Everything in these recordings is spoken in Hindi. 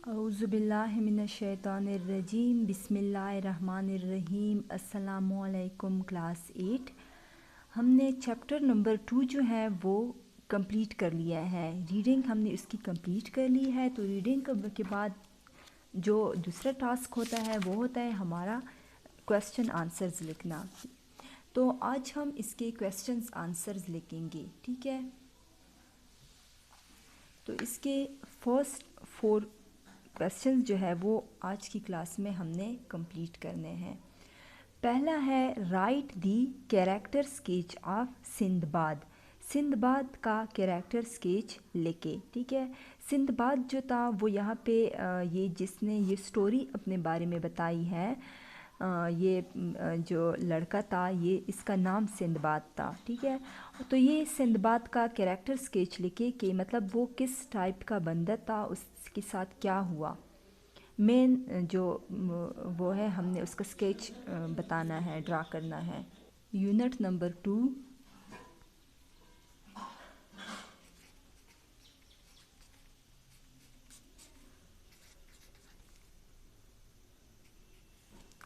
औज़ुबिल्लाहिमिनश्शैतानिर्रजीम बिस्मिल्लाहिर्रहमानिर्रहीम। अस्सलामुअलैकुम क्लास 8। हमने चैप्टर नंबर 2 जो है वो कंप्लीट कर लिया है। रीडिंग हमने उसकी कंप्लीट कर ली है। तो रीडिंग के बाद जो दूसरा टास्क होता है वो होता है हमारा क्वेश्चन आंसर्स लिखना। तो आज हम इसके क्वेश्चंस आंसर्स लिखेंगे, ठीक है। तो इसके फर्स्ट 4 क्वेश्चंस जो है वो आज की क्लास में हमने कंप्लीट करने हैं। पहला है right the character sketch of Sindbad. Sindbad का कैरेक्टर स्केच लिखे, ठीक है। सिंदबाद जो था वो यहाँ पे ये जिसने ये स्टोरी अपने बारे में बताई है, ये जो लड़का था ये इसका नाम सिंदबाद था, ठीक है। तो ये सिंदबाद का कैरेक्टर स्केच लिखे कि मतलब वो किस टाइप का बंदर था, उसके साथ क्या हुआ। मेन जो वो है हमने उसका स्केच बताना है, ड्रा करना है। Unit number 2।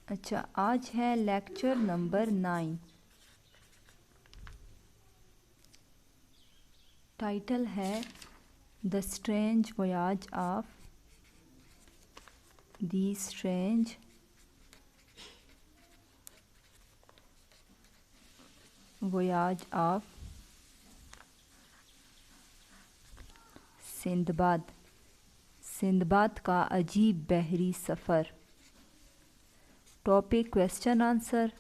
अच्छा, आज है लेक्चर नंबर 9। टाइटल है the strange voyage of the strange voyage of Sindbad. Sindbad का अजीब बहरी सफ़र। Topic question answer.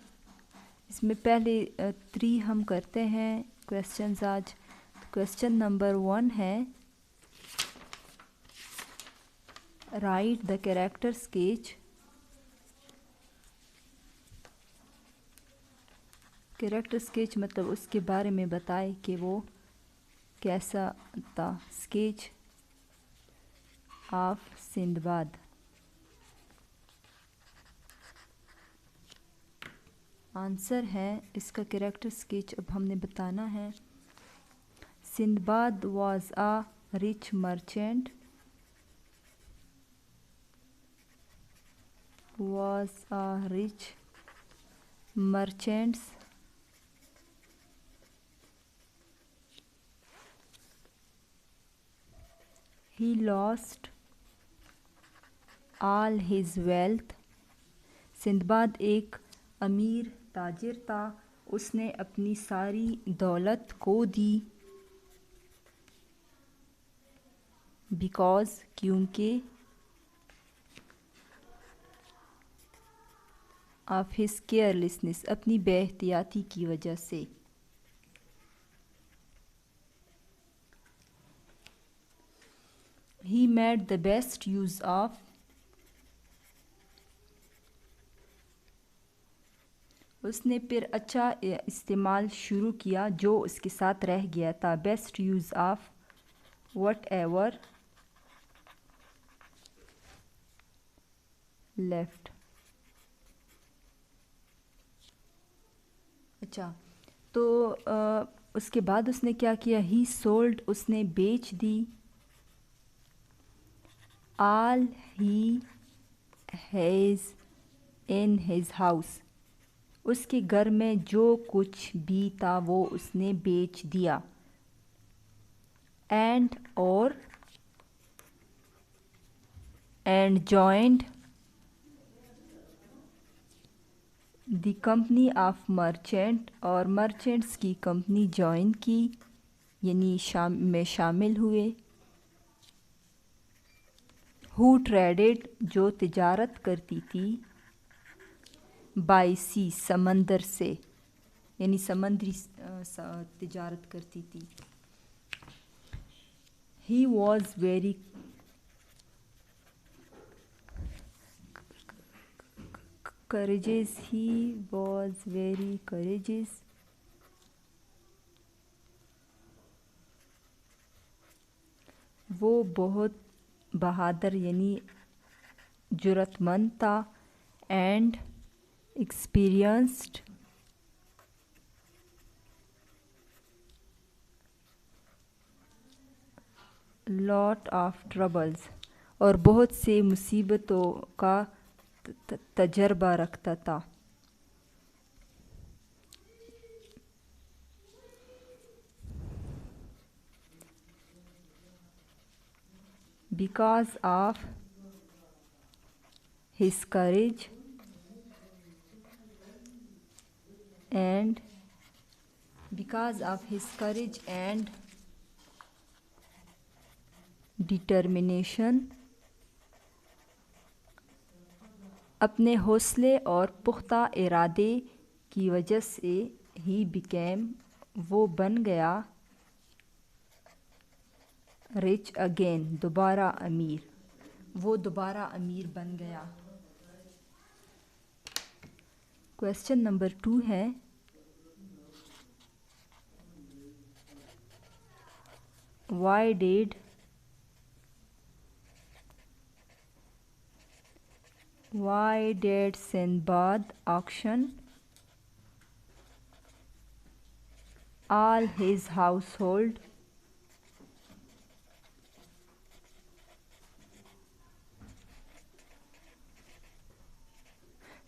इसमें पहले 3 हम करते हैं क्वेश्चंस आज। क्वेश्चन नंबर 1 है right the character sketch. Character sketch मतलब उसके बारे में बताए कि वो कैसा था। Sketch of Sinbad. आंसर है इसका कैरेक्टर स्केच अब हमने बताना है। Sinbad was a rich merchant. was a rich merchant. He lost all his wealth. Sinbad एक अमीर ताजिर था, उसने अपनी सारी दौलत खो दी। बिकॉज क्योंकि ऑफ हिज केयरलेसनेस अपनी बेहतियाती की वजह से। He made the best use of. उसने फिर अच्छा इस्तेमाल शुरू किया जो उसके साथ रह गया था। Best use of what ever left. अच्छा, तो उसके बाद उसने क्या किया। ही सोल्ड उसने बेच दी। All he has in his house उसके घर में जो कुछ भी था वो उसने बेच दिया। एंड और and joined the company of merchant और मर्चेंट्स की कंपनी ज्वाइन की, यानी में शामिल हुए। हु ट्रेडेड जो तिजारत करती थी। बाय सी समंदर से, यानी समंदरी तिजारत करती थी। He was very courageous. He was very courageous. वो बहुत बहादुर यानी जुर्रतमंद था। And experienced lot of troubles और बहुत से मुसीबतों का तजर्बा रखता था। Because of his courage and determination, अपने हौसले और पुख्ता इरादे की वजह से ही वो बन गया रिच अगेन, दोबारा अमीर। वो दोबारा अमीर बन गया। क्वेश्चन नंबर 2 है, Why did Sinbad auction all his household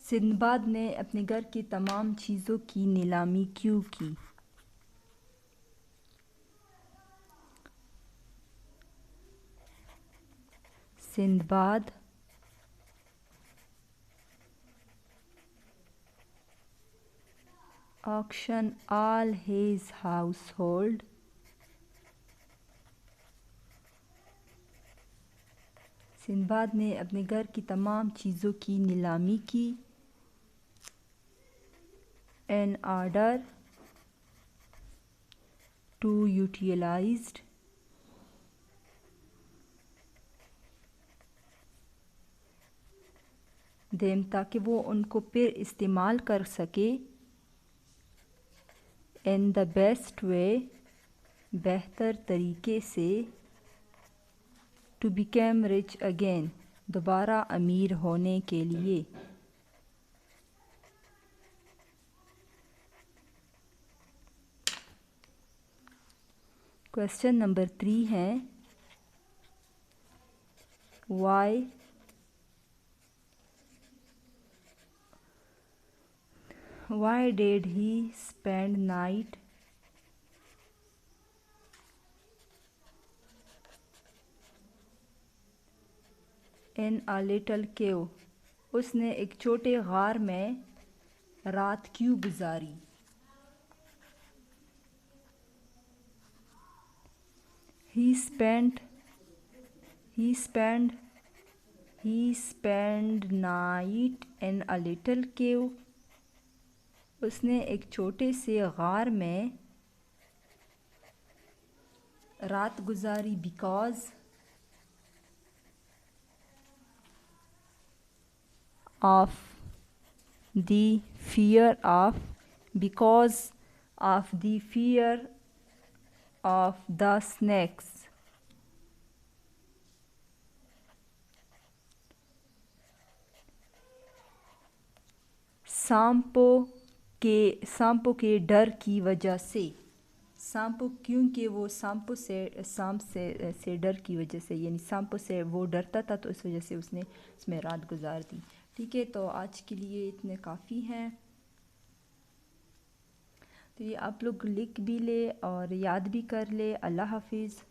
Sinbad ने अपने घर की तमाम चीज़ों की नीलामी क्यों की? Sinbad auction all his household Sinbad ने अपने घर की तमाम चीज़ों की नीलामी की in order to utilize them, ताकि वो उनको फिर इस्तेमाल कर सके in the best way, बेहतर तरीके से to become rich again, दोबारा अमीर होने के लिए। क्वेश्चन नंबर 3 है, Why did he spend night in a little cave? उसने एक छोटे गार में रात क्यों गुजारी? He spent night in a little cave. उसने एक छोटे से गार में रात गुजारी because of the fear of the snakes. सांपों के डर की वजह से। क्योंकि वो सांप से डर की वजह से, यानी सांपों से वो डरता था, तो इस वजह से उसने उसमें रात गुजार दी। ठीक है, तो आज के लिए इतने काफ़ी हैं। तो ये आप लोग लिख भी ले और याद भी कर ले। अल्लाह हाफिज़।